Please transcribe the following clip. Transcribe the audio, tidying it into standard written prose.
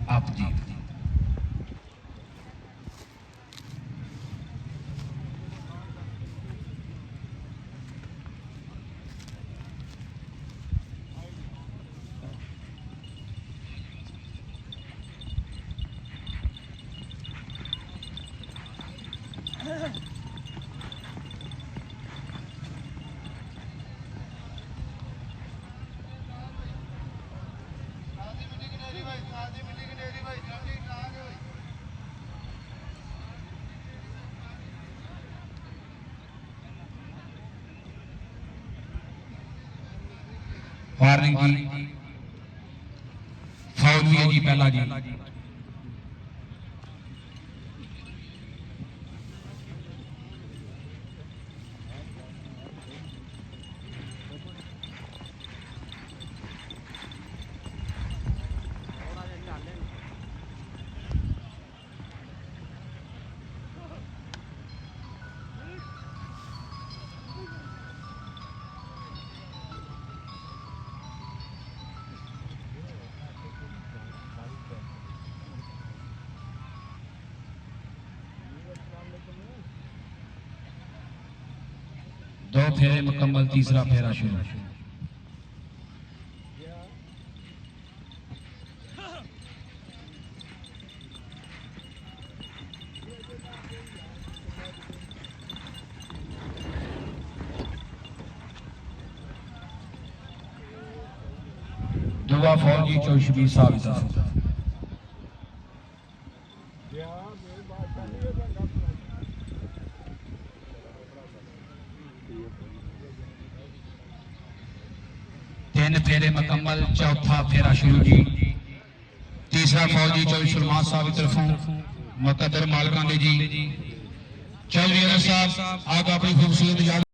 आप जी। वार्निंग जी, फाउल भी है जी पहला जी। दो फेरे मुकम्मल, तीसरा फेरा शुरू। दुआ फौजी चौशबी साबित तीन फेरे मुकम्मल, चौथा फेरा शुरू जी। तीसरा फौजी चौशुरमा साहब की तरफों मुकद्दर मालकान जी। चौधरी साहब आग अपनी खूबसूरत